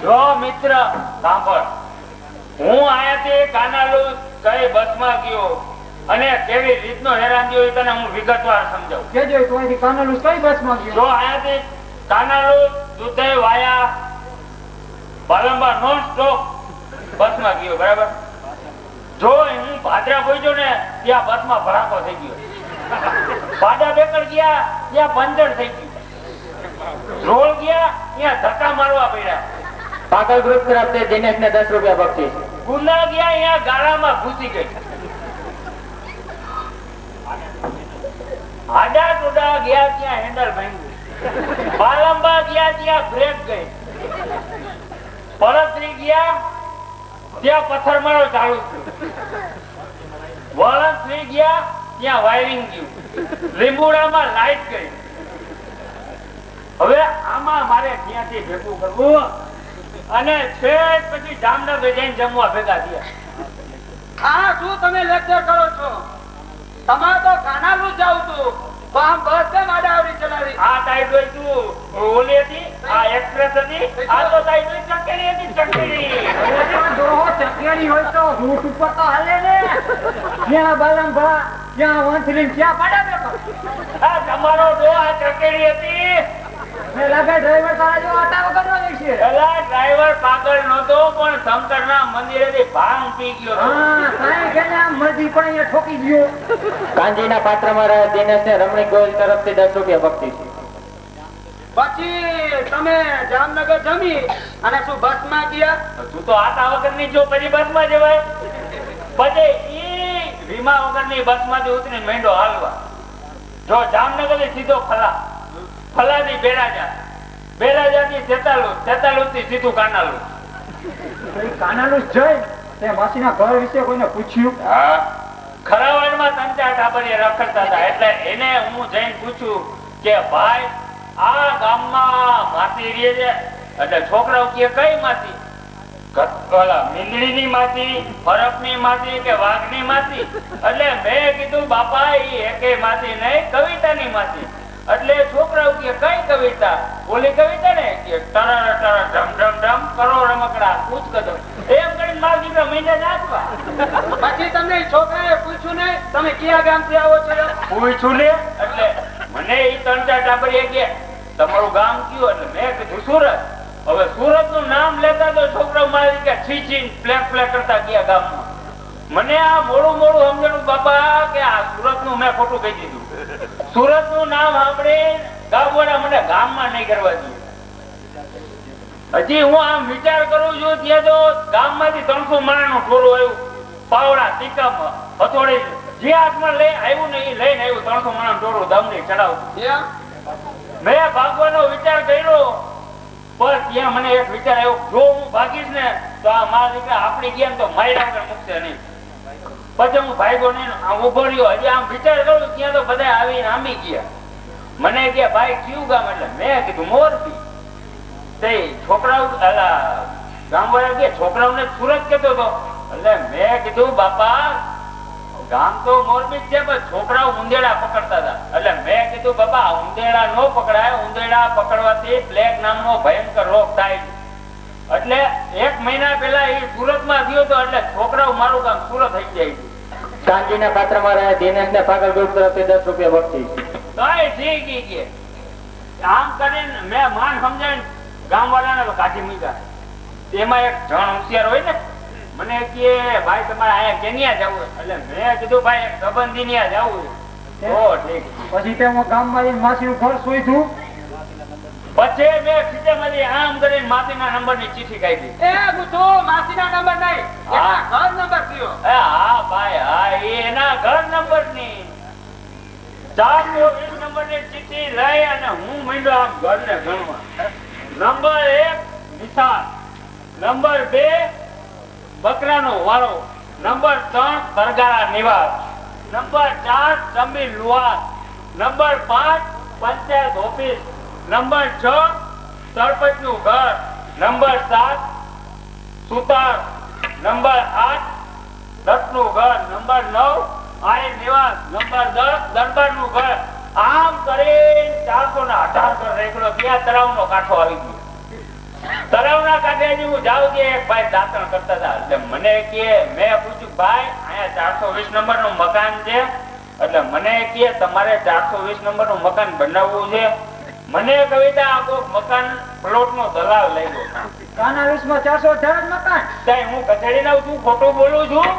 જો મિત્ર સાંભળ, હું આયાથી કાનાલુસ કઈ બસમાં ગયો અને કેવી રીતનો હેરાન થયો એ તને હું વિગતવાર સમજાવું. કેજો તો અહીંથી કાનાલુસ કઈ બસમાં ગયો? જો આયાથી કાનાલુસ દુધઈ વાયા પાલનપુર નોન સ્ટોપ બસમાં ગયો, બરાબર? જો હું ભાદરા પહોંચ્યો ને ત્યાં બસમાં ભડાકો થઈ ગયો. પાડા બેકર ગયા ત્યાં પંચર થઈ ગયું. રોડ ગયા ત્યાં ધક્કા મારવા પડ્યા. પાકલ ગ્રુપ તરફથી દિનેશને 10 રૂપિયા બક્ષીસ. ગુંદા ગયા અહીંયા ગાળામાં ઘૂસી ગઈ. આડા ટોડા ગયા ત્યાં હેન્ડલ ભાંગ્યું. પાલંબા ગયા ત્યાં બ્રેક ગઈ. પડતરી ગયા ત્યાં પથ્થરમારો ચાલુ થયો. વળતરી ગયા ત્યાં વાયરિંગ ગયું. લીંબુડામાં લાઈટ ગઈ. હવે આમાં મારે ક્યાંથી ભેગું કરવું અને છેક પછી જામનગર જઈને જમવા ભેગા થયા. આ શું તમે લેક્ચર કરો છો? તમારે તો કાનાલું જાવ તું તો આમ બસ કેમ આડાવડી ચલાવી? આ ટાઈપ હોય તું ઓલી હતી, આ એક્સપ્રેસ હતી, આ તો ટાઈપ હોય ચકેડી હતી, ચકેડી. દોહો ચકેડી હોય તો રૂટ ઉપર તો હાલે ને. જ્યાં બાલંભા જ્યાં વંથલી ત્યાં પાડા બેઠો. આ તમારો ડો આ ચકેડી હતી. મેં લાગે ડ્રાઈવર તારા જો આટા વગરનો જ છે. પેલા ડ્રાઈવર પાગલ નહોતો પણ શંકરના મંદિરેથી ભાંગ પી ગયો હતો. હા કાંઈ કે ને આમ મરજી પણ અહીંયા ઠોકી ગયો. કાંજીના પાત્રમાં રહ્યા દિનેશને રમણીક ગોયલ તરફથી 10 રૂપિયા બક્ષીસ. પછી તમે જામનગર જમી અને શું બસમાં ગયા? તું તો આટા વગરની જો પછી બસમાં જવાય. પછી ઈ વીમા વગરની બસમાંથી ઉતરીને મેંડો હાલવા. જો જામનગરથી સીધો ફલા, ફલાથી બેરાજા, બેરાજાથી સેતાલુસ, સેતાલુસથી સીધું કાનાલુસ. કાનાલુસ જઈ તે માસીના ઘર વિશે કોઈને પૂછ્યું? હા, ખરાવાડમાં 3-4 ટાબરિયા રખડતા હતા એટલે એને હું જઈને પૂછ્યું કે ભાઈ આ ગામમાં માસી રહે છે એટલે છોકરાઓ કે કઈ માસી? મીંદડીની માસી, ફરકની માસી કે વાઘની માસી? એટલે મેં કીધું બાપા ઈ એકે માસી નહીં, કવિતાની માસી. એટલે છોકરાઓ કે કઈ કવિતા? ઓલી કવિતા ને કે તરર તરર ઢમ ઢમ ઢમ કરો રમકડા કૂચ કદમ. એમ કરીને મારા દીકરા મહિને નાચવા. પછી તમને છોકરાએ પૂછ્યું નહીં તમે કયા ગામથી આવો છો? પૂછ્યું ને એટલે મને ઈ 3-4 ટાબરિયા કે તમારું ગામ કયું? એટલે મેં કીધું સુરત. હવે સુરત નું નામ લેતા તો છોકરાઓ મારી કે છીછી પ્લેક પ્લેક કરતા ગયા ગામમાં. મને આ મોડું મોડું સમજણું બાપા કે આ સુરત નું મેં ખોટું કહી દીધું. સુરત નું નામ સાંભળી ગામવાળા મને ગામમાં નહીં કરવા દે. હજી હું આમ વિચાર કરું છું ત્યાં તો ગામમાંથી 300 માણસનું ટોળું આવ્યું. પાવડા ટીકામાં હથોડી જે હાથમાં લઈ આવ્યું ને એ લઈને આવ્યું. 300 માણસનું ટોળું ધમની ચડાવતું. મેં ભાગવાનો વિચાર કર્યો પણ ત્યાં મને એક વિચાર આવ્યો જો હું ભાગીશ ને તો આ મારા દીકરા આપણી ગયા ને તો માર્યા વગર મૂકશે નહીં. પછી હું ભાગ્યો નહીં ઉભો રહ્યો. હજી આમ વિચાર કરું ત્યાં તો બધા આવીને આંબી ગયા. મને કે ભાઈ કયું ગામ? એટલે મેં કીધું મોરબી. તે છોકરાઓ ગામવાળા કે છોકરાઓને સુરત કેતો હતો. એટલે મેં કીધું બાપા ગામ તો મોરબી છે પણ છોકરાઓ ઉંદેડા પકડતા હતા. એટલે મેં કીધું બાપા ઉંદેડા નો પકડાય, ઉંદેડા પકડવાથી પ્લેગ નામનો ભયંકર રોગ થાય. એટલે 1 મહિના પહેલા એ સુરતમાં થયો હતો એટલે છોકરાઓ મારું ગામ સુરત થઈ જાય. કાંજીના પાત્રમાં રહ્યા દિનેશને પાકલ ગ્રુપ તરફથી 10 રૂપિયા બક્ષીસ. આમ કરીને મેં માન સમજાય ગામવાળાને કાઢી મૂક્યા. એમાં એક જણ હોશિયાર હોય ને મને કે ભાઈ તમારે અહીંયા કેન્યા જવું? એટલે મેં કીધું ભાઈ એક સંબંધી ન્યા જવું. ઓ ઠીક. પછી તે હું ગામમાં જઈને માસીનું ઘર શોધ્યું. પછી મેં ખીચામાંથી આમ કરીને માસીના નંબરની ચિઠ્ઠી કાઢી. એ બુધો માસીના નંબર નહીં, એના ઘર નંબર કયો? હા ભાઈ હા, એના ઘર નંબરની 420 નંબરની ચિઠ્ઠી લઈ અને હું માંડ્યો આમ ઘરને ગણવા. નંબર 1 નિશાન, નંબર 2 બકરાનો વાળો, નંબર 3 સરગારા નિવાસ, નંબર 4 ચંબી લુહાર, નંબર 5 પંચાયત ઓફિસ, નંબર 6 સરપંચ નું ઘર, નંબર 7 સુતાર, નંબર 8 દત્ત નું ઘર, નંબર 9 આય નિવાસ, નંબર 10 દરબાર નું ઘર. આમ કરી 418 ઘર રેખડો. ત્યાં તળાવ નો કાંઠો આવી ગયો. તળાવના કાંઠે હું જાઉં કે એક ભાઈ દાંતણ કરતા હતા. એટલે મને કે મેં પૂછ્યું ભાઈ અહીંયા 420 નંબર નું મકાન છે? એટલે મને કે તમારે 420 નંબર નું મકાન બનાવવું છે? મને કવિતા આખો મકાન પ્લોટ નો દલાલ લઈ ગયો. કાનાલુસમાં 418 મકાન. ત્યાં હું કચેરી ના છું, ખોટું બોલું છું?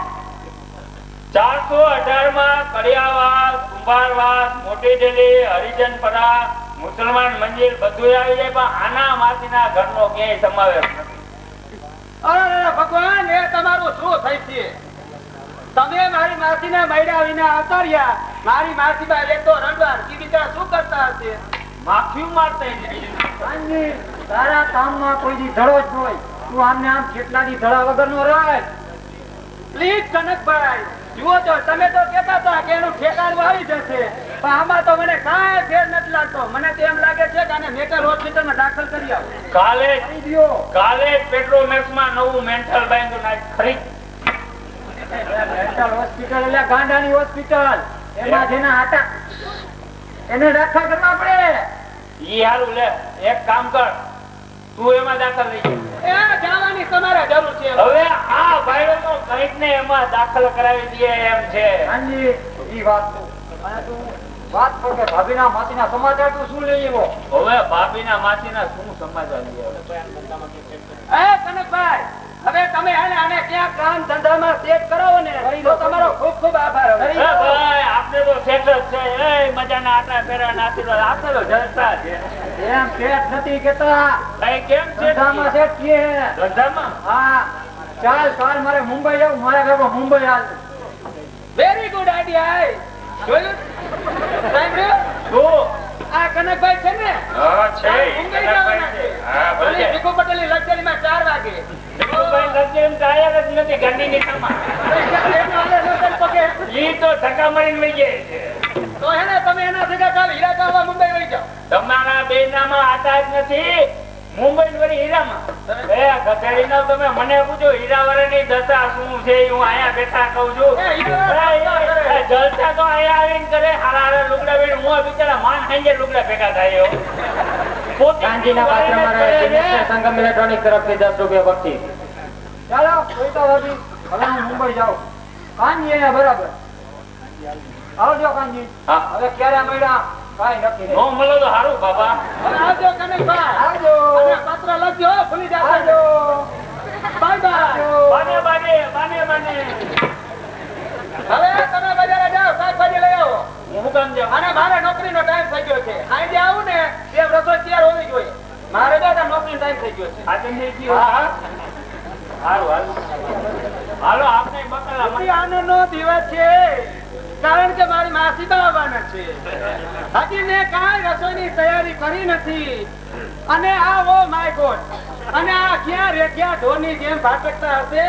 418 માં કડિયાવાસ, કુંભારવાસ, મોટી ડેલી, હરિજનપરા, મુસલમાન મંદિર બધું આવી જાય પણ આના માસીના ઘરનો ક્યાંય સમાવેશ નથી. અરે ભગવાન, એ તમારું શું થઈ છે? તમે મારી માસીને મળ્યા વિના આવતા રહ્યા. મારી માસી બા એક તો રડવાર, ઈ બિચારા શું કરતા હશે? માખીઓ મારતા કાનજી, તારા કામમાં કોઈ દી ધડો જ હોય. તું આમને આમ કેટલા દી ધડા વગરનો રહે. પ્લીઝ કનકભાઈ, જુઓ તો તમે તો કહેતા હતા કે એનું ઠેકાણું આવી જશે, પણ આમાં તો મને કાંઈ ફેર નથી લાગતો. મને તો એમ લાગે છે કે આને મેટલ હોસ્પિટલમાં દાખલ કરી આવો. કાલે પેટ્રોમેક્સ માં નવું મેન્ટલ બાંધ્યું નાખ ખરી. મેન્ટલ હોસ્પિટલ એટલે ગાંડાની હોસ્પિટલ. એમાં જેના આટા એને દાખલ કરવા પડે. ઈ હારું લે, એક કામ કર, તું એમાં દાખલ થઈ જા. એ જવાની તમારે જરૂર છે. હવે આ ભાઈઓ તો કઈક ને એમાં દાખલ કરાવી દે એમ છે. કાનજી, ઈ વાત તો અને તું વાત કર કે ભાભીના માસીના સમાચાર તું શું લઈ આવ્યો? હવે ભાભીના માસીના શું સમાચાર લઈ એ કનકભાઈ, હવે તમે આને ક્યાંક કામ ધંધામાં સેટ કરાવો ને તો તમારો ખૂબ ખૂબ આભાર. હવે ભાઈ આપણે તો સેટ જ છે. એ મજાના આટા ફેરા નાખી આપણે તો જલસા છે. એમ પેટ નથી કેતા. કઈ કેમ છે ધંધામાં સેટ છે. ધંધામાં? હા, ચાલ કાલ મારે મુંબઈ જવું. મારા ઘરમાં મુંબઈ હાલ. Very good idea. જોયું? સાંભળ્યું? શું? આ કનકભાઈ છે ને, હા છે. મુંબઈ જવાના છે. હા ભલે. ઓલી ભીખુ પટેલની લક્ઝરીમાં 4 વાગે. ભાઈ લગ્ન એમ તો આયા જ નથી ગાંધીની કામમાં. ઈ તો ધક્કા મારીને વહી જાય છે. તો હે ને તમે એના ભેગા કાલ હીરા કાઢવા મુંબઈ વહી જાઓ. તમારા બેનામાં આટા જ નથી. મુંબઈ વળી હીરામાં. એ ગધેડીનો તમે મને પૂછો હીરાવાળાની દશા શું છે? હું અહીંયા બેઠા કહું છું. જલસા તો અહીંયા આવીને કરે. હારા લુગડા બેન હું બિચારા માન હાંજે લુગડા ભેગા થાય. કાનજીના પાત્ર મારે સંગમ ઇલેક્ટ્રોનિક તરફથી 10 રૂપિયા બક્ષી. ચાલો કોઈ તો ભાભી, હવે હું મુંબઈ જાઉં. કાનજી અહીંયા બરાબર. આવજો કાનજી. હા. હવે ક્યારે મળ્યા કાંઈ નક્કી નહીં. નો મળો તો સારું બાબા. હવે આવજો કનકભાઈ. આવજો. અને પત્ર લખજો, ભૂલી જાતા આવજો. Bye bye. બાને બાને બાને બાને. હવે તમે બજારે જાઓ, શાકભાજી લઈ આવો. હું કામ જાઉં? અને મારે નોકરીનો ટાઈમ થઈ ગયો છે. આજે આવું ને એમ રસોઈ તૈયાર હોવી જોઈએ. મારે તો નોકરીનો ટાઈમ થઈ ગયો છે. આજે નહીં ગયું. હારું હારું. હાલો આપણે બકલા અતિ આનંદનો દિવસ છે, કારણ કે મારી માસી બા આવવાના છે. હજી મેં કાંઈ રસોઈની તૈયારી કરી નથી. અને આ ઓ માય ગોડ, અને આ ક્યાં રેખ્યા ઢોરની જેમ ભાટકતા હશે.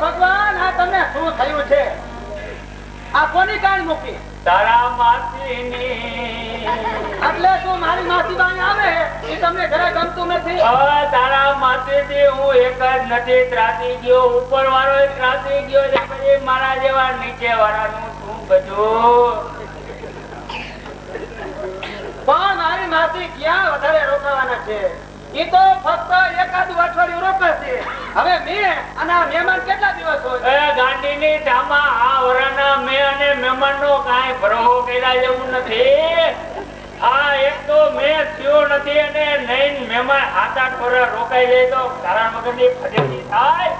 ભગવાન, આ તમને શું થયું છે? આ કોની કાન મૂકી? તારા માસીની. એટલે શું મારી માસી બાઈ આવે એ તમને જરા ગમતું નથી? તારા માસીથી હું એક જ નથી ત્રાસી ગયો. ઉપર વાળો ત્રાસી ગયો છે. પછી મારા જેવા નીચે વાળાનું શું બધું? પણ મારી માસી ક્યાં વધારે રોકાવાના છે? એ તો ફક્ત એકાદું અઠવાડિયું રોકાશે. હવે મેં અને આ મહેમાન કેટલા દિવસ હોય? એ ગાંધીની ધામા આ વરાના મેં અને મહેમાનનો કાંઈ ભરવો કર્યા જેવું નથી. આ એક તો મેં થયો નથી અને નહીં મહેમાન 7-8 વર્ષ રોકાઈ જાય તો કારણ વગરની ફજેતી થાય.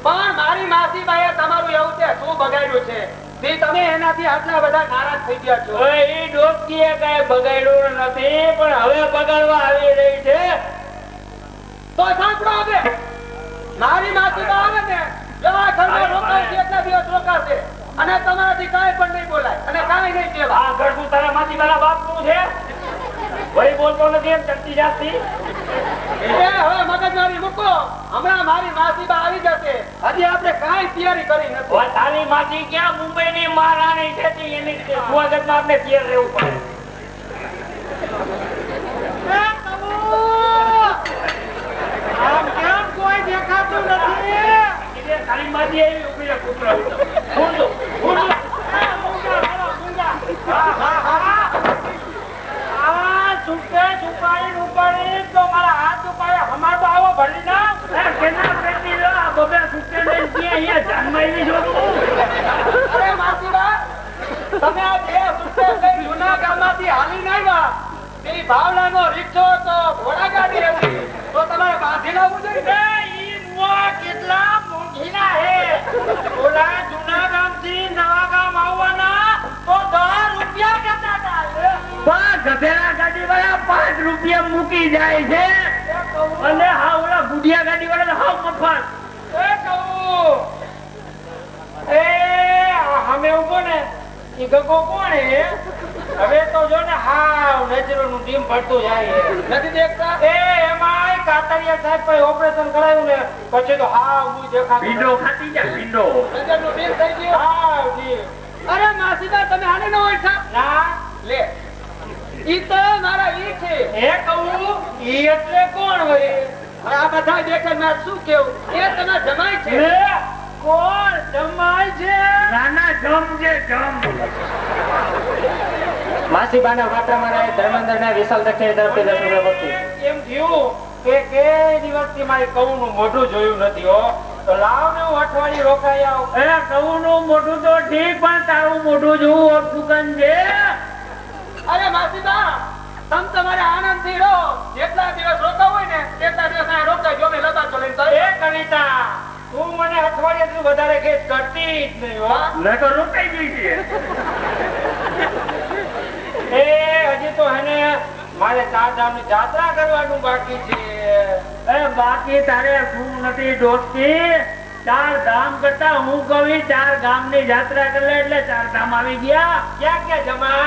પણ મારી માસી બાઈએ તમારું એવું છે શું બગાડ્યું છે જે તમે એનાથી આટલા બધા નારાજ થઈ ગયા છો? હવે ઈ ડોકીએ કાંઈ બગાડ્યું નથી, પણ હવે બગાડવા આવી રહી છે. તો સાંભળો, હવે મારી માસી બા આવે ને એવા ઘરમાં રોકાશે, એટલા દિવસ રોકાશે અને તમારાથી કાંઈ પણ નહીં બોલાય અને કાંઈ નહીં કહેવાય. આ ઘર શું તારા માસી મારા બાપનું છે? વળી બોલતો નથી એમ ચડતી જાતથી. હવે મગજમારી મૂકો. હમણાં મારી માસી બા આવી જશે. હજી આપણે કાંઈ તૈયારી કરી નથી. હવે તારી માસી ક્યાં મુંબઈની મહારાણી છે? એની સ્વાગતમાં આપણે તૈયાર રહેવું પડે. આમ કેમ કોઈ દેખાતું નથી? તારી માસી એવી ઉભી રહે કૂતરા ઉતર. ભૂંડો, ભૂંડો. તો મારા હાથ ઉપાડે હમાર તો આવો ભરી ના કેના પેટી લો આ બબે સુકે લઈ ગયા અહીંયા જાનમાઈ જોતું. અરે માસી બા, તમે આ બે સુકે લઈ જૂના ગામમાંથી હાલીને આવ્યા. પેલી ભાવનાનો રિક્ષો તો ઘોડાગાડી હતી, તો તમારે બાંધી લાવવું જોઈએ. ઈ મુઆ કેટલા મોંઘીના હે. ઓલા જૂના ગામથી નવા ગામ આવવાના તો 10 રૂપિયા કહેતા હતા. ગધેડા ગાડી વાળા 5 રૂપિયા મૂકી જાય છે અને હા ઓલા ગુડિયા ગાડી વાળા હાવ મફત. એ કહું એ અમે ઉભો ને ઈ ગગો કોણ હે? હવે તો જો ને હાવ નજરોનું ડીમ પડતું જાય છે. નથી દેખતા એ એમાં કાતરિયા સાહેબ કોઈ ઓપરેશન કરાયું ને પછી તો હાવ હું દેખાતું ભીંડો ખાતી જા ભીંડો. નજરનું ડીમ થઈ ગયું હાવ ડીમ. અરે માસીદા તમે આને ન ઓળખા? ના લે ઈ તો મારા ઈ છે. એ કહું ઈ એટલે કોણ હોય? આ બધા દેખે મેં શું કેવું? એ તમે જમાય છે. કોણ જમાય છે? નાના જમ છે જમ. માસીબાના વાટામાં રહે ધર્મેન્દ્રને વિશાલ દક્ષિણ તરફથી 10 રૂપિયા બક્ષિસ. એમ થયું કે દિવસથી મારી કઉનું મોઢું જોયું નથી હો. તો લાવ ને હું અઠવાડિયું રોકાઈ આવું. એ કઉનું મોઢું તો ઠીક પણ તારું મોઢું જોવું ઓળખું છે. અરે માસીબા તમ તમારે આનંદ થી રહો. જેટલા દિવસ રોકાવ હોય ને તેટલા દિવસ આ રોકાજો. મેં લતા ચલીને તો એ કવિતા તું મને અઠવાડિયાથી વધારે ખેંચ કરતી જ નહીં હો. મેં તો રોકાઈ ગઈ છે. એ હજી તો હેને મારે 4 ધામની જાત્રા કરવાનું બાકી છે. એ બાકી તારે શું નથી દોસ્તી? 4 ધામ કરતા હું કહું 4 ગામની યાત્રા કરે એટલે 4 ધામ આવી ગયા. ક્યાં ક્યાં જમા